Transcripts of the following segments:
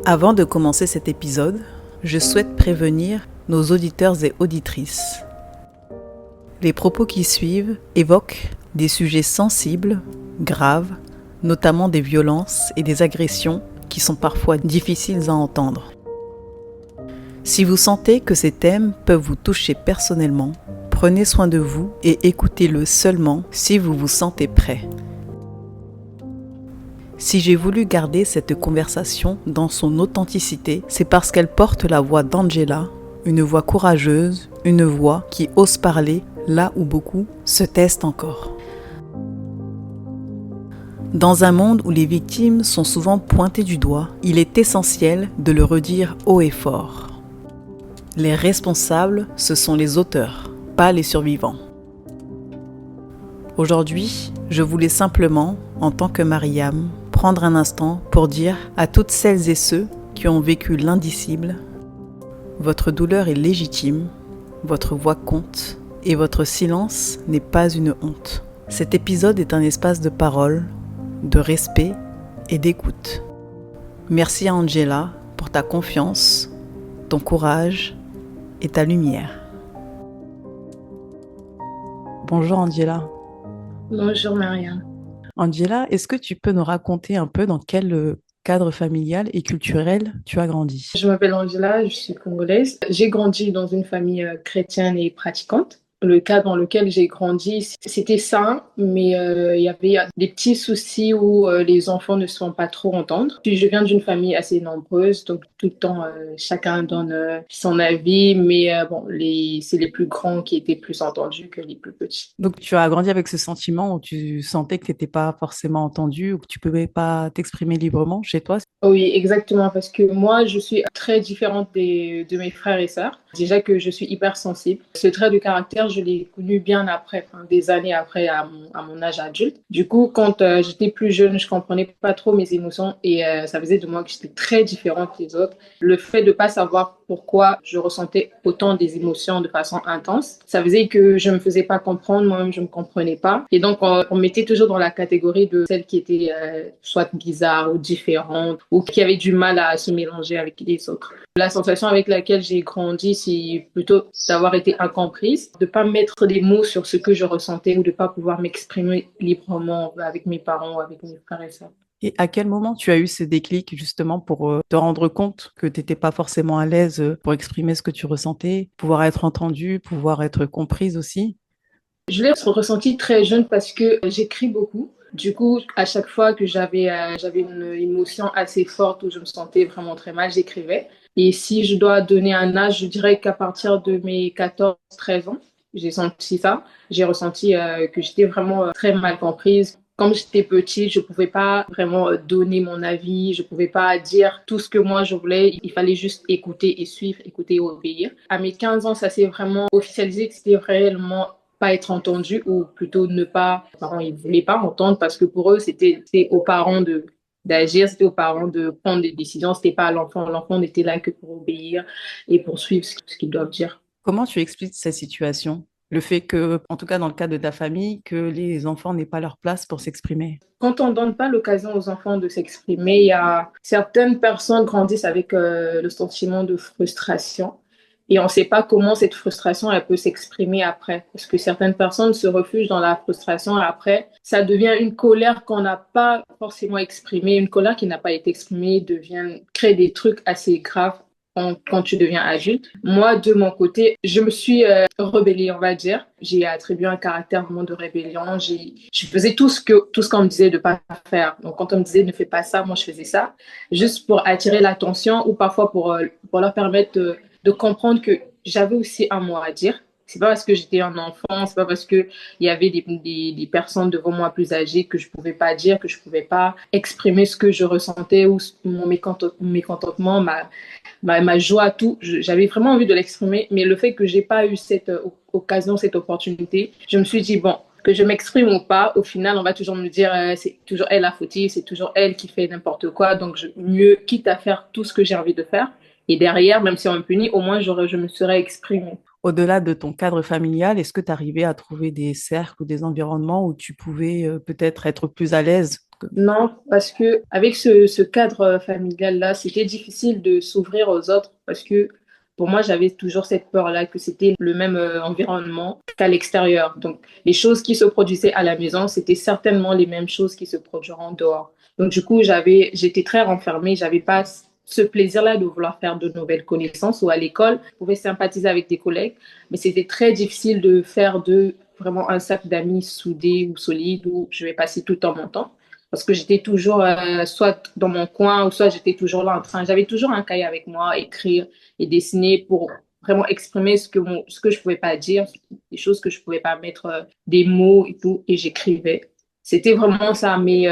Avant de commencer cet épisode, je souhaite prévenir nos auditeurs et auditrices. Les propos qui suivent évoquent des sujets sensibles, graves, notamment des violences et des agressions qui sont parfois difficiles à entendre. Si vous sentez que ces thèmes peuvent vous toucher personnellement, prenez soin de vous et écoutez-le seulement si vous vous sentez prêt. Si j'ai voulu garder cette conversation dans son authenticité, c'est parce qu'elle porte la voix d'Angela, une voix courageuse, une voix qui ose parler là où beaucoup se taisent encore. Dans un monde où les victimes sont souvent pointées du doigt, il est essentiel de le redire haut et fort. Les responsables, ce sont les auteurs, pas les survivants. Aujourd'hui, je voulais simplement, en tant que Mariam, prendre un instant pour dire à toutes celles et ceux qui ont vécu l'indicible, votre douleur est légitime, votre voix compte et votre silence n'est pas une honte. Cet épisode est un espace de parole, de respect et d'écoute. Merci à Angela pour ta confiance, ton courage et ta lumière. Bonjour Angela. Bonjour Mariam. Angela, est-ce que tu peux nous raconter un peu dans quel cadre familial et culturel tu as grandi? Je m'appelle Angela, je suis congolaise. J'ai grandi dans une famille chrétienne et pratiquante. Le cadre dans lequel j'ai grandi, c'était sain, mais il y avait des petits soucis où les enfants ne se font pas trop entendre. Puis je viens d'une famille assez nombreuse, donc tout le temps, chacun donne son avis, mais c'est les plus grands qui étaient plus entendus que les plus petits. Donc tu as grandi avec ce sentiment où tu sentais que tu n'étais pas forcément entendue ou que tu ne pouvais pas t'exprimer librement chez toi? Oui, exactement, parce que moi, je suis très différente de mes frères et sœurs. Déjà que je suis hypersensible. Ce trait de caractère, je l'ai connu bien après, enfin, des années après, à mon âge adulte. Du coup, quand j'étais plus jeune, je comprenais pas trop mes émotions et ça faisait de moi que j'étais très différente des autres. Le fait de pas savoir pourquoi je ressentais autant des émotions de façon intense, ça faisait que je me faisais pas comprendre, moi-même je me comprenais pas. Et donc, on mettait toujours dans la catégorie de celles qui étaient soit bizarres ou différentes ou qui avaient du mal à se mélanger avec les autres. La sensation avec laquelle j'ai grandi, c'est plutôt d'avoir été incomprise, de pas mettre des mots sur ce que je ressentais ou de pas pouvoir m'exprimer librement avec mes parents ou avec mes frères et sœurs. Et à quel moment tu as eu ce déclic justement pour te rendre compte que tu n'étais pas forcément à l'aise pour exprimer ce que tu ressentais, pouvoir être entendue, pouvoir être comprise aussi? Je l'ai ressenti très jeune parce que j'écris beaucoup. Du coup, à chaque fois que j'avais une émotion assez forte où je me sentais vraiment très mal, j'écrivais. Et si je dois donner un âge, je dirais qu'à partir de mes 14-13 ans, j'ai senti ça. J'ai ressenti que j'étais vraiment très mal comprise. Quand j'étais petite, je pouvais pas vraiment donner mon avis, je pouvais pas dire tout ce que moi je voulais. Il fallait juste écouter et suivre, écouter et obéir. À mes 15 ans, ça s'est vraiment officialisé que c'était réellement pas être entendu ou plutôt ne pas, les parents ils voulaient pas entendre parce que pour eux c'était aux parents de d'agir, c'était aux parents de prendre des décisions, c'était pas à l'enfant. L'enfant n'était là que pour obéir et pour suivre ce qu'ils doivent dire. Comment tu expliques cette situation? Le fait que, en tout cas dans le cas de ta famille, que les enfants n'aient pas leur place pour s'exprimer. Quand on donne pas l'occasion aux enfants de s'exprimer, il y a certaines personnes grandissent avec le sentiment de frustration. Et on ne sait pas comment cette frustration elle peut s'exprimer après. Parce que certaines personnes se refugent dans la frustration et après, ça devient une colère qu'on n'a pas forcément exprimée. Une colère qui n'a pas été exprimée devient, crée des trucs assez graves quand tu deviens adulte. Moi, de mon côté, je me suis rebellée, on va dire. J'ai attribué un caractère vraiment de rébellion. Je faisais tout ce qu'on me disait de pas faire. Donc, quand on me disait ne fais pas ça, moi, je faisais ça. Juste pour attirer l'attention ou parfois pour leur permettre de comprendre que j'avais aussi un mot à dire. C'est pas parce que j'étais un enfant, c'est pas parce que il y avait des personnes devant moi plus âgées que je pouvais pas dire, que je pouvais pas exprimer ce que je ressentais ou mon mécontentement, ma joie, tout. J'avais vraiment envie de l'exprimer, mais le fait que j'ai pas eu cette occasion, cette opportunité, je me suis dit, bon, que je m'exprime ou pas, au final, on va toujours me dire, c'est toujours elle la fautive, c'est toujours elle qui fait n'importe quoi, donc mieux, quitte à faire tout ce que j'ai envie de faire. Et derrière, même si on me punit, au moins, je me serais exprimée. Au-delà de ton cadre familial, est-ce que tu arrivais à trouver des cercles ou des environnements où tu pouvais peut-être être plus à l'aise Non, parce que avec ce cadre familial-là, c'était difficile de s'ouvrir aux autres parce que pour moi, j'avais toujours cette peur-là que c'était le même environnement qu'à l'extérieur. Donc, les choses qui se produisaient à la maison, c'était certainement les mêmes choses qui se produiront dehors. Donc, du coup, j'étais très renfermée, j'avais pas ce plaisir-là de vouloir faire de nouvelles connaissances ou à l'école, je pouvais sympathiser avec des collègues, mais c'était très difficile de faire de vraiment un sac d'amis soudés ou solides où je vais passer tout le temps mon temps parce que j'étais toujours soit dans mon coin ou soit j'étais toujours là en train. J'avais toujours un cahier avec moi, écrire et dessiner pour vraiment exprimer ce que je pouvais pas dire, des choses que je pouvais pas mettre des mots et tout, et j'écrivais. C'était vraiment ça. Mais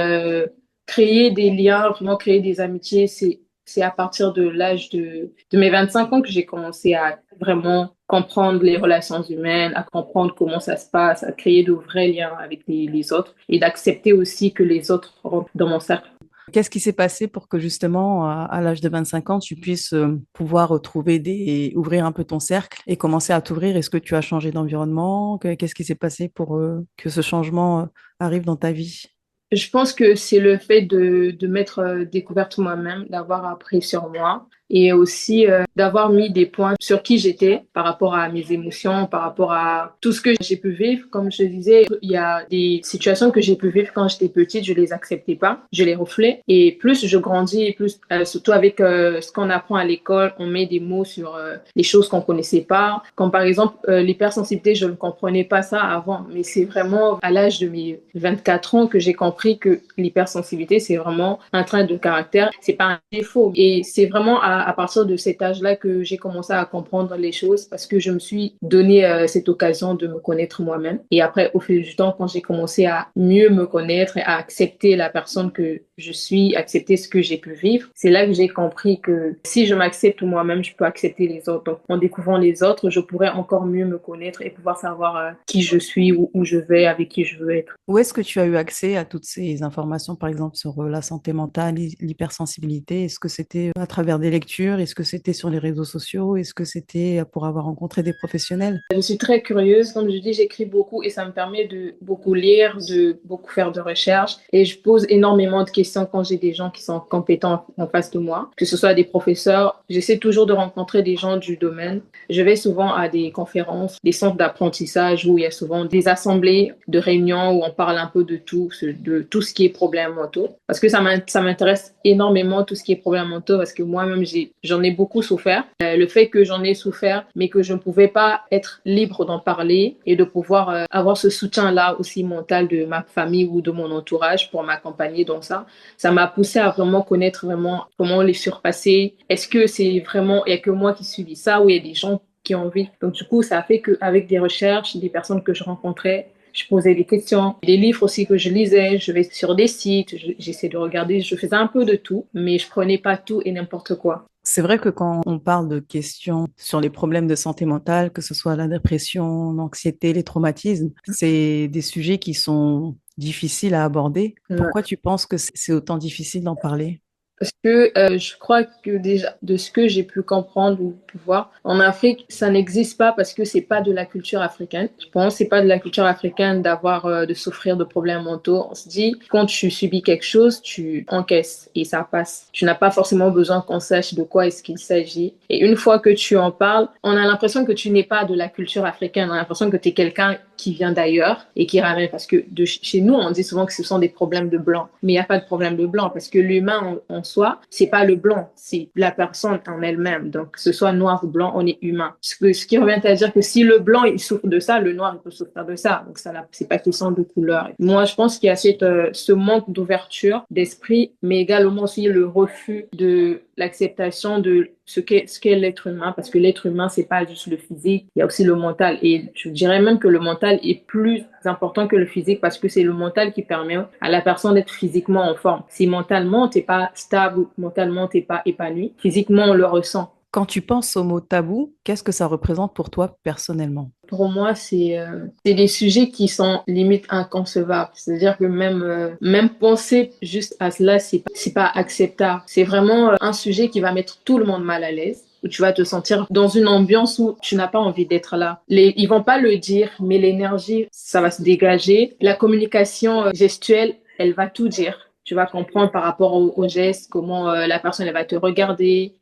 créer des liens, vraiment créer des amitiés, c'est à partir de l'âge de mes 25 ans que j'ai commencé à vraiment comprendre les relations humaines, à comprendre comment ça se passe, à créer de vrais liens avec les autres et d'accepter aussi que les autres rentrent dans mon cercle. Qu'est-ce qui s'est passé pour que justement, à l'âge de 25 ans, tu puisses pouvoir retrouver ouvrir un peu ton cercle et commencer à t'ouvrir? Est-ce que tu as changé d'environnement? Qu'est-ce qui s'est passé pour que ce changement arrive dans ta vie? Je pense que c'est le fait de m'être découverte moi-même, d'avoir appris sur moi et aussi d'avoir mis des points sur qui j'étais par rapport à mes émotions, par rapport à tout ce que j'ai pu vivre. Comme je te disais, il y a des situations que j'ai pu vivre quand j'étais petite, je les acceptais pas, je les reflais. Et plus je grandis, et plus surtout avec ce qu'on apprend à l'école, on met des mots sur les choses qu'on connaissait pas. Comme par exemple l'hypersensibilité, je ne comprenais pas ça avant, mais c'est vraiment à l'âge de mes 24 ans que j'ai compris que l'hypersensibilité, c'est vraiment un trait de caractère, c'est pas un défaut. Et c'est vraiment à partir de cet âge-là que j'ai commencé à comprendre les choses parce que je me suis donné cette occasion de me connaître moi-même. Et après, au fil du temps, quand j'ai commencé à mieux me connaître et à accepter la personne que je suis, accepter ce que j'ai pu vivre, c'est là que j'ai compris que si je m'accepte moi-même, je peux accepter les autres. Donc, en découvrant les autres, je pourrais encore mieux me connaître et pouvoir savoir qui je suis, où je vais, avec qui je veux être. Où est-ce que tu as eu accès à toutes ces informations, par exemple, sur la santé mentale, l'hypersensibilité? Est-ce que c'était à travers des lectures? Est-ce que c'était sur les réseaux sociaux? Est-ce que c'était pour avoir rencontré des professionnels? Je suis très curieuse. Comme je dis, j'écris beaucoup et ça me permet de beaucoup lire, de beaucoup faire de recherches. Et je pose énormément de questions quand j'ai des gens qui sont compétents en face de moi, que ce soit des professeurs. J'essaie toujours de rencontrer des gens du domaine. Je vais souvent à des conférences, des centres d'apprentissage où il y a souvent des assemblées de réunions où on parle un peu de tout ce qui est problèmes mentaux. Parce que ça m'intéresse énormément tout ce qui est problèmes mentaux parce que moi-même, j'en ai beaucoup souffert. Le fait que j'en ai souffert, mais que je ne pouvais pas être libre d'en parler et de pouvoir avoir ce soutien-là aussi mental de ma famille ou de mon entourage pour m'accompagner dans ça, ça m'a poussé à vraiment connaître vraiment comment les surpasser. Est-ce que c'est vraiment, il n'y a que moi qui subis ça ou il y a des gens qui ont envie. Donc du coup, ça a fait qu'avec des recherches, des personnes que je rencontrais, je posais des questions, des livres aussi que je lisais, je vais sur des sites, j'essaie de regarder, je faisais un peu de tout, mais je prenais pas tout et n'importe quoi. C'est vrai que quand on parle de questions sur les problèmes de santé mentale, que ce soit la dépression, l'anxiété, les traumatismes, c'est des sujets qui sont difficiles à aborder. Ouais. Pourquoi tu penses que c'est autant difficile d'en parler? Parce que je crois que déjà, de ce que j'ai pu comprendre ou voir, en Afrique, ça n'existe pas parce que c'est pas de la culture africaine. Je pense que c'est pas de la culture africaine d'avoir, de souffrir de problèmes mentaux. On se dit, quand tu subis quelque chose, tu encaisses et ça passe. Tu n'as pas forcément besoin qu'on sache de quoi est-ce qu'il s'agit. Et une fois que tu en parles, on a l'impression que tu n'es pas de la culture africaine. On a l'impression que tu es quelqu'un qui vient d'ailleurs et qui ramène, parce que chez nous, on dit souvent que ce sont des problèmes de blanc. Mais il n'y a pas de problème de blanc parce que l'humain en soi, c'est pas le blanc, c'est la personne en elle-même. Donc, que ce soit noir ou blanc, on est humain. Ce qui revient à dire que si le blanc, il souffre de ça, le noir, il peut souffrir de ça. Donc, ça, c'est pas question de couleur. Moi, je pense qu'il y a ce manque d'ouverture d'esprit, mais également aussi le refus de l'acceptation de ce qu'est l'être humain, parce que l'être humain, c'est pas juste le physique, il y a aussi le mental. Et je dirais même que le mental est plus important que le physique parce que c'est le mental qui permet à la personne d'être physiquement en forme. Si mentalement, t'es pas stable, mentalement, t'es pas épanoui, physiquement, on le ressent. Quand tu penses au mot tabou, qu'est-ce que ça représente pour toi personnellement? Pour moi, c'est des sujets qui sont limite inconcevables. C'est-à-dire que même penser juste à cela, c'est pas acceptable. C'est vraiment un sujet qui va mettre tout le monde mal à l'aise, où tu vas te sentir dans une ambiance où tu n'as pas envie d'être là. Ils vont pas le dire, mais l'énergie, ça va se dégager. La communication gestuelle, elle va tout dire. Tu vas comprendre par rapport au geste, comment la personne elle va te regarder,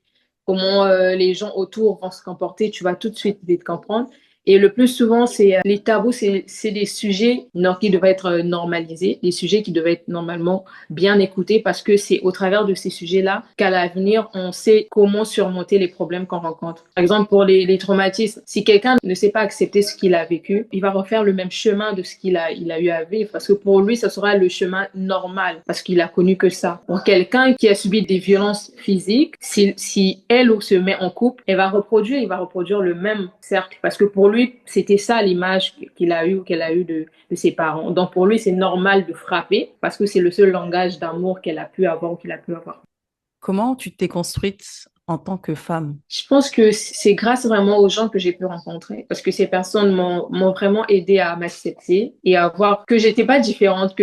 comment les gens autour vont se comporter. Tu vas tout de suite vite comprendre. Et le plus souvent, c'est les tabous, c'est des sujets non, qui devraient être normalisés, des sujets qui devraient être normalement bien écoutés parce que c'est au travers de ces sujets-là qu'à l'avenir, on sait comment surmonter les problèmes qu'on rencontre. Par exemple, pour les traumatismes, si quelqu'un ne sait pas accepter ce qu'il a vécu, il va refaire le même chemin de ce il a eu à vivre parce que pour lui, ce sera le chemin normal parce qu'il a connu que ça. Pour quelqu'un qui a subi des violences physiques, si elle ou se met en couple, il va reproduire le même cercle parce que pour lui, c'était ça l'image qu'il a eu ou qu'elle a eu de ses parents. Donc pour lui, c'est normal de frapper parce que c'est le seul langage d'amour qu'elle a pu avoir ou qu'il a pu avoir. Comment tu t'es construite en tant que femme? Je pense que c'est grâce vraiment aux gens que j'ai pu rencontrer parce que ces personnes m'ont vraiment aidé à m'accepter et à voir que j'étais pas différente,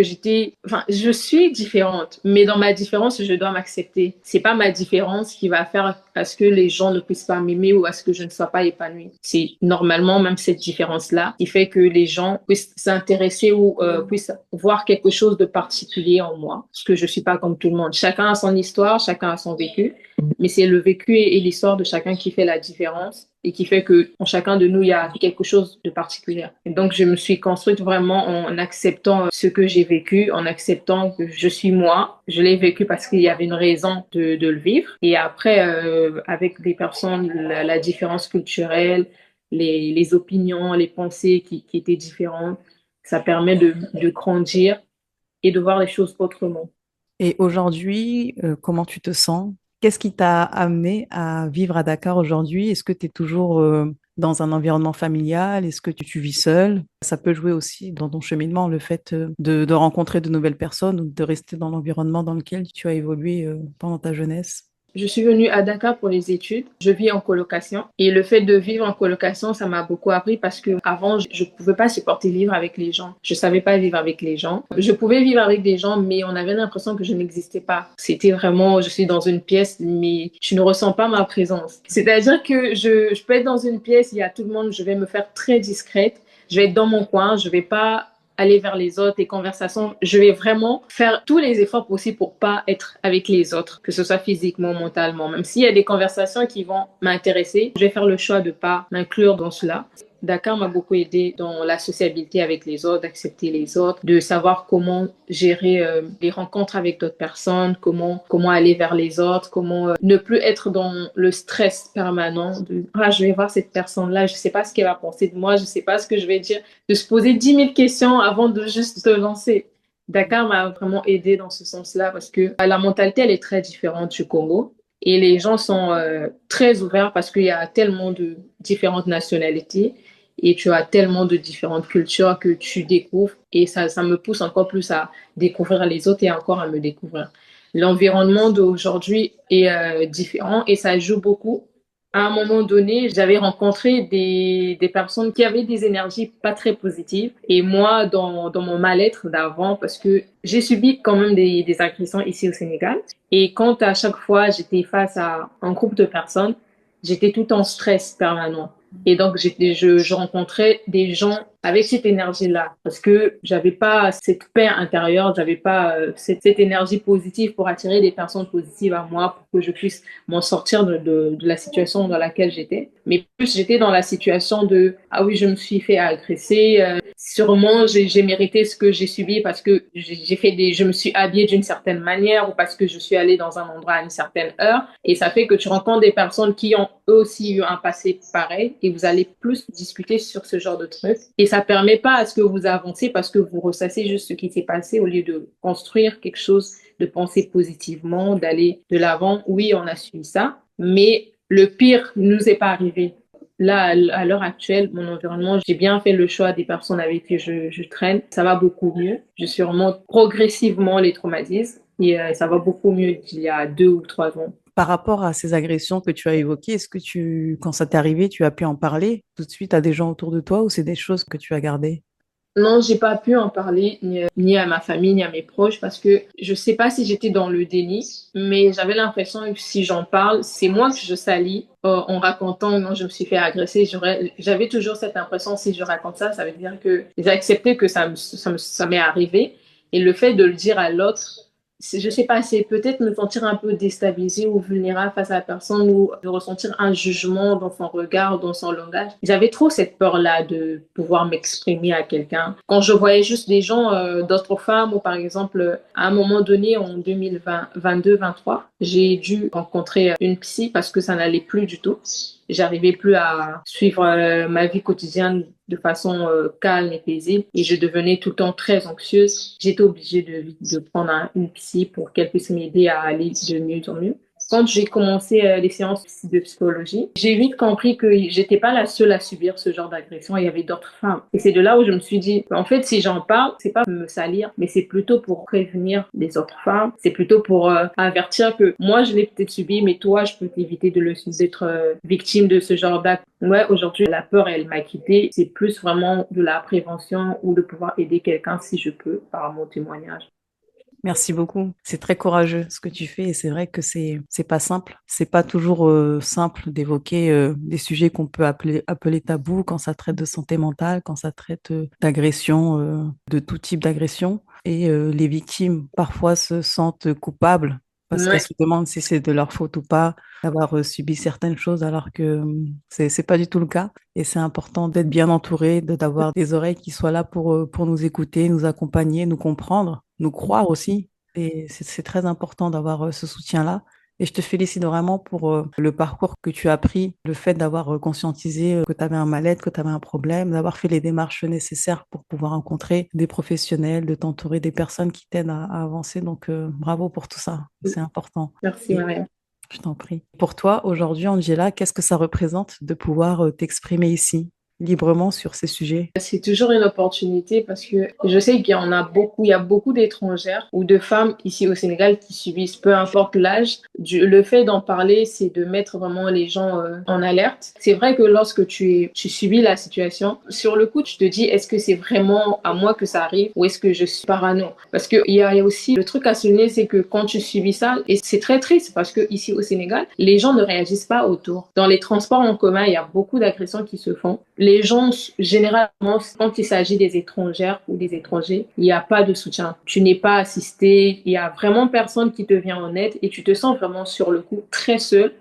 enfin, je suis différente, mais dans ma différence, je dois m'accepter. C'est pas ma différence qui va faire à ce que les gens ne puissent pas m'aimer ou à ce que je ne sois pas épanouie. C'est normalement même cette différence-là qui fait que les gens puissent s'intéresser ou puissent voir quelque chose de particulier en moi, parce que je suis pas comme tout le monde. Chacun a son histoire, chacun a son vécu. Mais c'est le vécu et l'histoire de chacun qui fait la différence et qui fait que en chacun de nous, il y a quelque chose de particulier. Et donc, je me suis construite vraiment en acceptant ce que j'ai vécu, en acceptant que je suis moi. Je l'ai vécu parce qu'il y avait une raison de le vivre. Et après, avec des personnes, la différence culturelle, les opinions, les pensées qui étaient différentes, ça permet de grandir et de voir les choses autrement. Et aujourd'hui, comment tu te sens? Qu'est-ce qui t'a amené à vivre à Dakar aujourd'hui? Est-ce que tu es toujours dans un environnement familial? Est-ce que tu vis seule? Ça peut jouer aussi dans ton cheminement, le fait de rencontrer de nouvelles personnes ou de rester dans l'environnement dans lequel tu as évolué pendant ta jeunesse. Je suis venue à Dakar pour les études. Je vis en colocation et le fait de vivre en colocation, ça m'a beaucoup appris parce que avant, je pouvais pas supporter vivre avec les gens. Je savais pas vivre avec les gens. Je pouvais vivre avec des gens, mais on avait l'impression que je n'existais pas. C'était vraiment, je suis dans une pièce, mais je ne ressens pas ma présence. C'est-à-dire que je peux être dans une pièce, il y a tout le monde, je vais me faire très discrète. Je vais être dans mon coin, je vais pas aller vers les autres, les conversations. Je vais vraiment faire tous les efforts possibles pour pas être avec les autres, que ce soit physiquement, mentalement. Même s'il y a des conversations qui vont m'intéresser, je vais faire le choix de pas m'inclure dans cela. Dakar m'a beaucoup aidé dans la sociabilité avec les autres, d'accepter les autres, de savoir comment gérer les rencontres avec d'autres personnes, comment aller vers les autres, comment ne plus être dans le stress permanent de je vais voir cette personne-là, je sais pas ce qu'elle va penser de moi, je sais pas ce que je vais dire, de se poser 10 000 questions avant de juste se lancer. Dakar m'a vraiment aidé dans ce sens-là parce que la mentalité elle est très différente du Congo. Et les gens sont très ouverts parce qu'il y a tellement de différentes nationalités et tu as tellement de différentes cultures que tu découvres et ça me pousse encore plus à découvrir les autres et encore à me découvrir. L'environnement d'aujourd'hui est différent et ça joue beaucoup. À un moment donné, j'avais rencontré des personnes qui avaient des énergies pas très positives et moi, dans mon mal-être d'avant, parce que j'ai subi quand même des agressions ici au Sénégal et quand à chaque fois j'étais face à un groupe de personnes, j'étais tout en stress permanent. Et donc, je rencontrais des gens avec cette énergie-là parce que j'avais pas cette paix intérieure, j'avais pas cette énergie positive pour attirer des personnes positives à moi pour que je puisse m'en sortir de la situation dans laquelle j'étais. Mais plus j'étais dans la situation de, ah oui, je me suis fait agresser, sûrement j'ai mérité ce que j'ai subi parce que je me suis habillée d'une certaine manière ou parce que je suis allée dans un endroit à une certaine heure. Et ça fait que tu rencontres des personnes qui ont eux aussi eu un passé pareil et vous allez plus discuter sur ce genre de trucs. Et ça permet pas à ce que vous avanciez parce que vous ressassez juste ce qui s'est passé au lieu de construire quelque chose, de penser positivement, d'aller de l'avant. Oui, on a suivi ça, mais le pire nous est pas arrivé. Là, à l'heure actuelle, mon environnement, j'ai bien fait le choix des personnes avec qui je traîne. Ça va beaucoup mieux. Je surmonte progressivement les traumatismes et ça va beaucoup mieux qu'il y a 2 ou 3 ans. Par rapport à ces agressions que tu as évoquées, est-ce que quand ça t'est arrivé, tu as pu en parler tout de suite à des gens autour de toi ou c'est des choses que tu as gardées? Non, j'ai pas pu en parler ni à ma famille ni à mes proches parce que je sais pas si j'étais dans le déni, mais j'avais l'impression que si j'en parle, c'est moi que je salis en racontant non, je me suis fait agresser. J'avais toujours cette impression si je raconte ça, ça veut dire que j'ai accepté que ça m'est arrivé et le fait de le dire à l'autre je sais pas, c'est peut-être me sentir un peu déstabilisée ou vulnérable face à la personne ou de ressentir un jugement dans son regard, dans son langage. J'avais trop cette peur-là de pouvoir m'exprimer à quelqu'un. Quand je voyais juste des gens, d'autres femmes, ou par exemple, à un moment donné, en 2020, 22-23, j'ai dû rencontrer une psy parce que ça n'allait plus du tout. J'arrivais plus à suivre ma vie quotidienne de façon calme et paisible et je devenais tout le temps très anxieuse. J'étais obligée de prendre une psy pour qu'elle puisse m'aider à aller de mieux en mieux. Quand j'ai commencé les séances de psychologie, j'ai vite compris que j'étais pas la seule à subir ce genre d'agression. Il y avait d'autres femmes. Et c'est de là où je me suis dit, en fait, si j'en parle, c'est pas pour me salir, mais c'est plutôt pour prévenir les autres femmes. C'est plutôt pour avertir que moi, je l'ai peut-être subi, mais toi, je peux t'éviter d'être victime de ce genre d'acte. Ouais, aujourd'hui, la peur, elle m'a quittée. C'est plus vraiment de la prévention ou de pouvoir aider quelqu'un si je peux par mon témoignage. Merci beaucoup. C'est très courageux ce que tu fais et c'est vrai que c'est pas simple. C'est pas toujours simple d'évoquer des sujets qu'on peut appeler tabous quand ça traite de santé mentale, quand ça traite d'agression, de tout type d'agression. Et les victimes parfois se sentent coupables parce qu'elles Ouais. se demandent si c'est de leur faute ou pas d'avoir subi certaines choses alors que c'est pas du tout le cas. Et c'est important d'être bien entouré, d'avoir des oreilles qui soient là pour nous écouter, nous accompagner, nous comprendre, nous croire aussi. Et c'est très important d'avoir ce soutien-là. Et je te félicite vraiment pour le parcours que tu as pris, le fait d'avoir conscientisé que tu avais un mal-être, que tu avais un problème, d'avoir fait les démarches nécessaires pour pouvoir rencontrer des professionnels, de t'entourer des personnes qui t'aident à avancer. Donc, bravo pour tout ça. C'est important. Merci, Et Maria. je t'en prie. Pour toi, aujourd'hui, Angela, qu'est-ce que ça représente de pouvoir t'exprimer ici, librement sur ces sujets? C'est toujours une opportunité parce que je sais qu'il y en a beaucoup, il y a beaucoup d'étrangères ou de femmes ici au Sénégal qui subissent, peu importe l'âge. Le fait d'en parler, c'est de mettre vraiment les gens en alerte. C'est vrai que lorsque tu subis la situation, sur le coup, tu te dis, est-ce que c'est vraiment à moi que ça arrive ou est-ce que je suis parano? Parce que il y a aussi le truc à souligner, c'est que quand tu subis ça, et c'est très triste parce que ici au Sénégal, les gens ne réagissent pas autour. Dans les transports en commun, il y a beaucoup d'agressions qui se font. Les gens, généralement, quand il s'agit des étrangères ou des étrangers, il n'y a pas de soutien. Tu n'es pas assisté, il y a vraiment personne qui te vient en aide et tu te sens vraiment sur le coup très seul.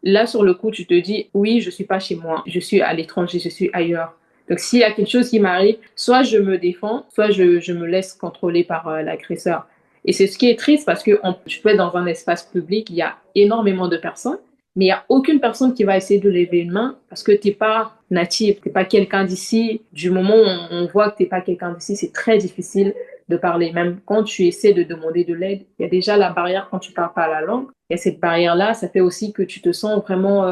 Là, sur le coup, tu te dis, oui, je suis pas chez moi, je suis à l'étranger, je suis ailleurs. Donc, s'il y a quelque chose qui m'arrive, soit je me défends, soit je me laisse contrôler par l'agresseur. Et c'est ce qui est triste parce que tu peux être dans un espace public, il y a énormément de personnes, mais il n'y a aucune personne qui va essayer de lever une main parce que tu n'es pas natif, tu n'es pas quelqu'un d'ici. Du moment où on voit que tu n'es pas quelqu'un d'ici, c'est très difficile de parler. Même quand tu essaies de demander de l'aide, il y a déjà la barrière quand tu parles pas la langue. Et cette barrière-là, ça fait aussi que tu te sens vraiment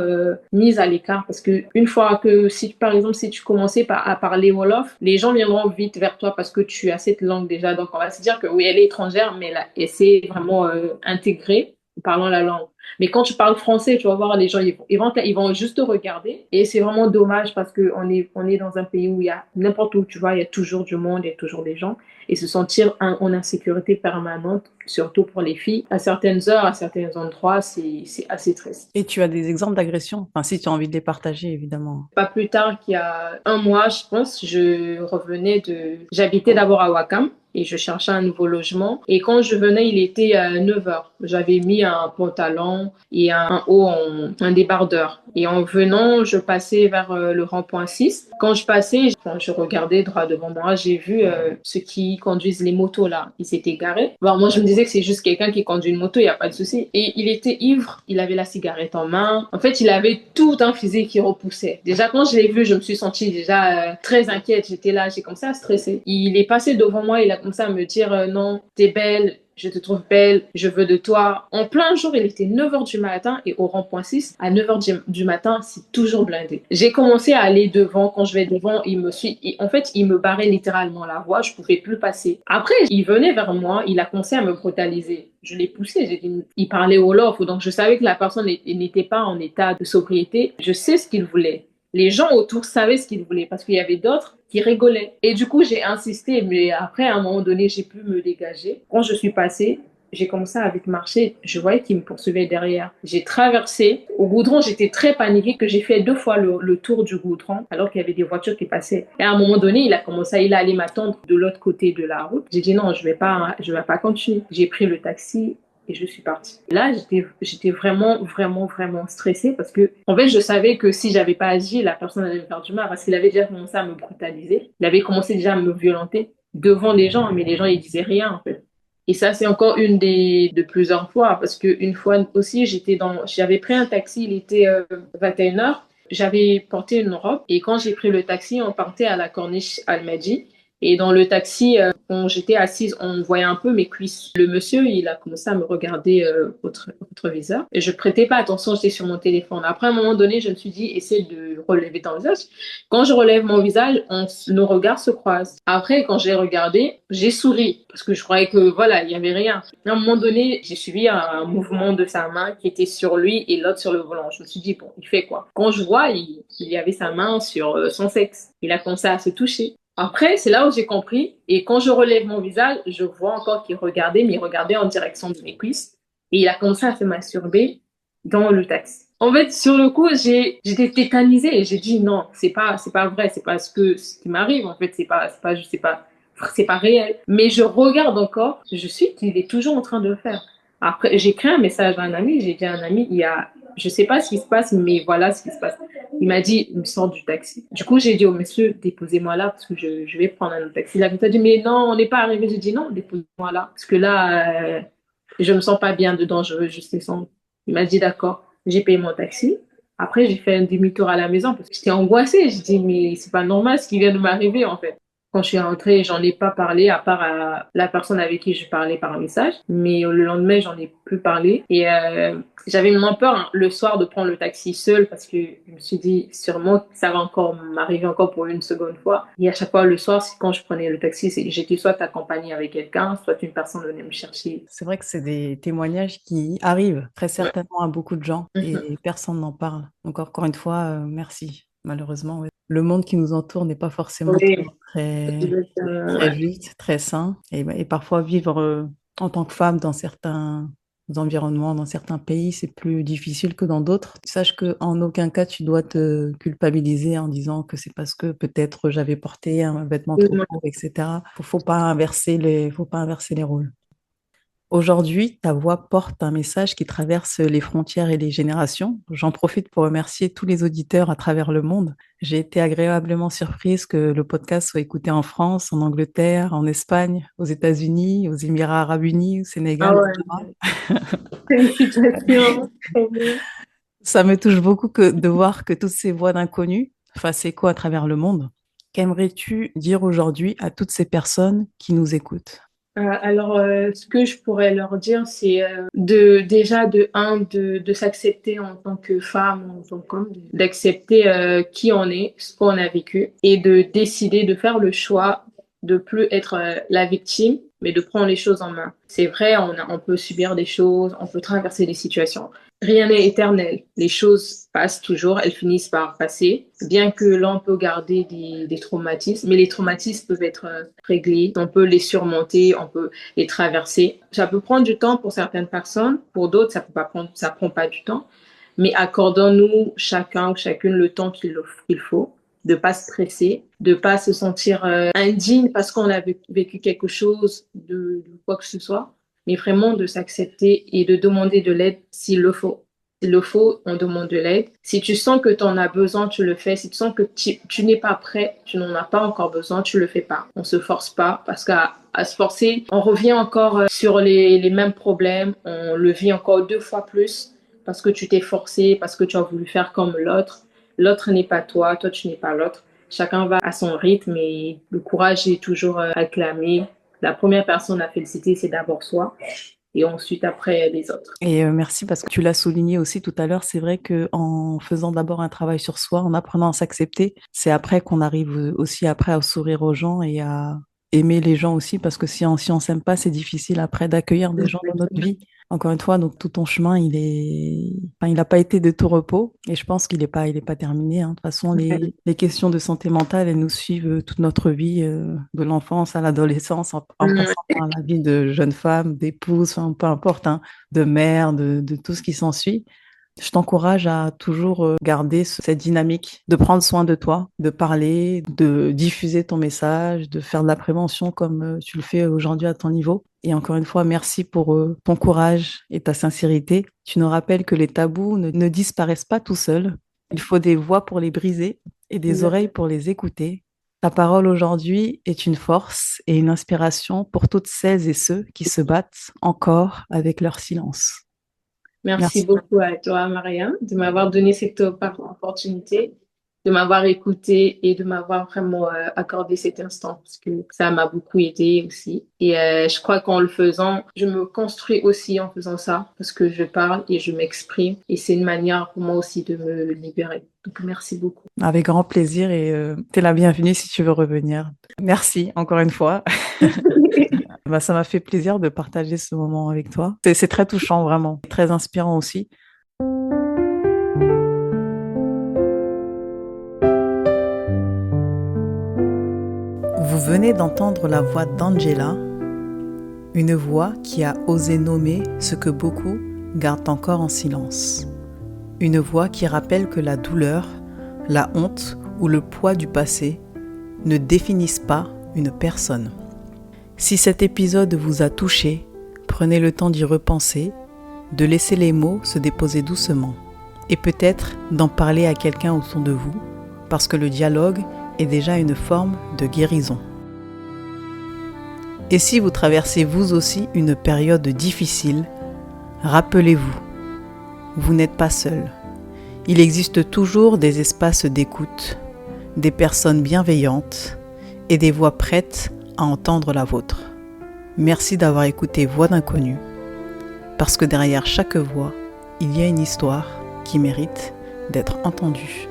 mise à l'écart. Parce que une fois que, si par exemple, si tu commençais à parler Wolof, les gens viendront vite vers toi parce que tu as cette langue déjà. Donc, on va se dire que oui, elle est étrangère, mais elle s'est vraiment intégrée en parlant la langue. Mais quand tu parles français, tu vas voir, les gens, ils vont juste te regarder. Et c'est vraiment dommage parce on est dans un pays où il y a n'importe où, tu vois, il y a toujours du monde, il y a toujours des gens. Et se sentir en insécurité permanente, surtout pour les filles, à certaines heures, à certains endroits, c'est assez triste. Et tu as des exemples d'agression? Enfin, si tu as envie de les partager, évidemment. Pas plus tard qu'il y a un mois, je pense, j'habitais d'abord à Wakam et je cherchais un nouveau logement. Et quand je venais, il était 9 heures. J'avais mis un pantalon et un haut, un débardeur. Et en venant, je passais vers le rond-point 6. Quand je passais, quand je regardais droit devant moi, j'ai vu ceux qui conduisent les motos là. Ils s'étaient garés. Bon, moi, je me disais que c'est juste quelqu'un qui conduit une moto, il n'y a pas de souci. Et il était ivre, il avait la cigarette en main. En fait, il avait tout un physique qui repoussait. Déjà, quand je l'ai vu, je me suis sentie déjà très inquiète. J'étais là, j'ai commencé à stresser. Il est passé devant moi, il a commencé à me dire non, t'es belle, je te trouve belle, je veux de toi. En plein jour, il était 9 heures du matin et au rond-point 6, à 9 heures du matin, c'est toujours blindé. J'ai commencé à aller devant. Quand je vais devant, en fait, il me barrait littéralement la voie. Je pouvais plus passer. Après, il venait vers moi. Il a commencé à me brutaliser. Je l'ai poussé. Il parlait au lof. Donc, je savais que la personne n'était pas en état de sobriété. Je sais ce qu'il voulait. Les gens autour savaient ce qu'ils voulaient parce qu'il y avait d'autres qui rigolaient. Et du coup, j'ai insisté, mais après, à un moment donné, j'ai pu me dégager. Quand je suis passée, j'ai commencé à vite marcher. Je voyais qu'il me poursuivait derrière. J'ai traversé. Au goudron, j'étais très paniquée que j'ai fait 2 fois le tour du goudron alors qu'il y avait des voitures qui passaient. Et à un moment donné, il allait m'attendre de l'autre côté de la route. J'ai dit non, je vais pas continuer. J'ai pris le taxi et je suis partie. Là, j'étais vraiment, vraiment, vraiment stressée parce que, en fait, je savais que si j'avais pas agi, la personne allait me faire du mal parce qu'il avait déjà commencé à me brutaliser. Il avait commencé déjà à me violenter devant les gens, mais les gens, ils disaient rien, en fait. Et ça, c'est encore une de plusieurs fois parce que une fois aussi, j'avais pris un taxi, il était 21 heures. J'avais porté une robe et quand j'ai pris le taxi, on partait à la Corniche Almadies. Et dans le taxi, quand j'étais assise, on voyait un peu mes cuisses. Le monsieur, il a commencé à me regarder au rétroviseur. Et je prêtais pas attention, j'étais sur mon téléphone. Après, à un moment donné, je me suis dit, essaie de relever ton visage. Quand je relève mon visage, nos regards se croisent. Après, quand j'ai regardé, j'ai souri. Parce que je croyais que, voilà, il y avait rien. À un moment donné, j'ai suivi un mouvement de sa main qui était sur lui et l'autre sur le volant. Je me suis dit, bon, il fait quoi? Quand je vois, il y avait sa main sur son sexe. Il a commencé à se toucher. Après, c'est là où j'ai compris. Et quand je relève mon visage, je vois encore qu'il regardait, mais il regardait en direction de mes cuisses. Et il a commencé à se masturber dans le taxi. En fait, sur le coup, j'étais tétanisée et j'ai dit non, c'est pas vrai, c'est pas ce qui m'arrive. En fait, c'est pas réel. Mais je regarde encore, je suis qu'il est toujours en train de le faire. Après, j'ai écrit un message à un ami, j'ai dit à un ami, je sais pas ce qui se passe, mais voilà ce qui se passe. Il m'a dit, il me sort du taxi. Du coup, j'ai dit au monsieur, déposez-moi là parce que je vais prendre un autre taxi. Il a dit, mais non, on n'est pas arrivé. J'ai dit non, déposez-moi là parce que là, je me sens pas bien dedans, je veux juste descendre. Il m'a dit d'accord. J'ai payé mon taxi. Après, j'ai fait un demi-tour à la maison parce que j'étais angoissée. J'ai dit, mais c'est pas normal ce qui vient de m'arriver, en fait. Quand je suis rentrée, j'en ai pas parlé à part à la personne avec qui je parlais par message. Mais le lendemain, j'en ai plus parlé. Et j'avais vraiment peur hein, le soir de prendre le taxi seul parce que je me suis dit sûrement ça va encore m'arriver encore pour une seconde fois. Et à chaque fois le soir, quand je prenais le taxi, j'étais soit accompagnée avec quelqu'un, soit une personne venait me chercher. C'est vrai que c'est des témoignages qui arrivent très Ouais. certainement à beaucoup de gens Mhm. et personne n'en parle. Donc encore une fois, merci. Malheureusement, ouais. Le monde qui nous entoure n'est pas forcément Oui, toujours très, très ouais. juste, très sain. Et parfois, vivre en tant que femme dans certains environnements, dans certains pays, c'est plus difficile que dans d'autres. Sache qu'en aucun cas, tu dois te culpabiliser en disant que c'est parce que peut-être j'avais porté un vêtement trop court, etc. Faut pas inverser les rôles. Aujourd'hui, ta voix porte un message qui traverse les frontières et les générations. J'en profite pour remercier tous les auditeurs à travers le monde. J'ai été agréablement surprise que le podcast soit écouté en France, en Angleterre, en Espagne, aux États-Unis, aux Émirats arabes unis, au Ah Sénégal, etc. ouais, félicitations. Ça me touche beaucoup de voir que toutes ces voix d'inconnus fassent écho à travers le monde. Qu'aimerais-tu dire aujourd'hui à toutes ces personnes qui nous écoutent? Alors, ce que je pourrais leur dire, c'est déjà de s'accepter en tant que femme, en tant qu'homme, d'accepter qui on est, ce qu'on a vécu, et de décider de faire le choix de plus être la victime, mais de prendre les choses en main. C'est vrai, on peut subir des choses, on peut traverser des situations. Rien n'est éternel. Les choses passent toujours, elles finissent par passer. Bien que l'on peut garder des traumatismes, mais les traumatismes peuvent être réglés. On peut les surmonter, on peut les traverser. Ça peut prendre du temps pour certaines personnes, pour d'autres, ça prend pas du temps. Mais accordons-nous chacun ou chacune le temps qu'il faut, de pas stresser, de pas se sentir indigne parce qu'on a vécu quelque chose de quoi que ce soit, mais vraiment de s'accepter et de demander de l'aide s'il le faut. S'il le faut, on demande de l'aide. Si tu sens que tu en as besoin, tu le fais. Si tu sens que tu n'es pas prêt, tu n'en as pas encore besoin, tu le fais pas. On se force pas parce qu'à se forcer, on revient encore sur les mêmes problèmes. On le vit encore 2 fois plus parce que tu t'es forcé, parce que tu as voulu faire comme l'autre. L'autre n'est pas toi, toi tu n'es pas l'autre. Chacun va à son rythme et le courage est toujours acclamé. La première personne à féliciter, c'est d'abord soi et ensuite après les autres. Et merci parce que tu l'as souligné aussi tout à l'heure, c'est vrai que en faisant d'abord un travail sur soi, en apprenant à s'accepter, c'est après qu'on arrive aussi après à sourire aux gens aimer les gens aussi, parce que si on s'aime pas, c'est difficile après d'accueillir des gens dans notre vie. Encore une fois, donc tout ton chemin, il n'a pas été de tout repos, et je pense il est pas terminé, hein. De toute façon, les questions de santé mentale, elles nous suivent toute notre vie, de l'enfance à l'adolescence, en passant par la vie de jeune femme, d'épouse, enfin, peu importe, hein, de mère, de tout ce qui s'ensuit. Je t'encourage à toujours garder cette dynamique, de prendre soin de toi, de parler, de diffuser ton message, de faire de la prévention comme tu le fais aujourd'hui à ton niveau. Et encore une fois, merci pour ton courage et ta sincérité. Tu nous rappelles que les tabous ne disparaissent pas tout seuls. Il faut des voix pour les briser et des oreilles pour les écouter. Ta parole aujourd'hui est une force et une inspiration pour toutes celles et ceux qui se battent encore avec leur silence. Merci Merci. beaucoup à toi, Marianne, de m'avoir donné cette opportunité, de m'avoir écouté et de m'avoir vraiment accordé cet instant parce que ça m'a beaucoup aidé aussi. Et je crois qu'en le faisant, je me construis aussi en faisant ça parce que je parle et je m'exprime et c'est une manière pour moi aussi de me libérer. Donc, merci beaucoup. Avec grand plaisir et t'es la bienvenue si tu veux revenir. Merci encore une fois. Bah, ça m'a fait plaisir de partager ce moment avec toi. C'est très touchant, vraiment. Très inspirant aussi. Vous venez d'entendre la voix d'Angela, une voix qui a osé nommer ce que beaucoup gardent encore en silence. Une voix qui rappelle que la douleur, la honte ou le poids du passé ne définissent pas une personne. Si cet épisode vous a touché, prenez le temps d'y repenser, de laisser les mots se déposer doucement et peut-être d'en parler à quelqu'un autour de vous, parce que le dialogue est déjà une forme de guérison. Et si vous traversez vous aussi une période difficile, rappelez-vous, vous n'êtes pas seul. Il existe toujours des espaces d'écoute, des personnes bienveillantes et des voix prêtes à entendre la vôtre. Merci d'avoir écouté Voix d'inconnu, parce que derrière chaque voix, il y a une histoire qui mérite d'être entendue.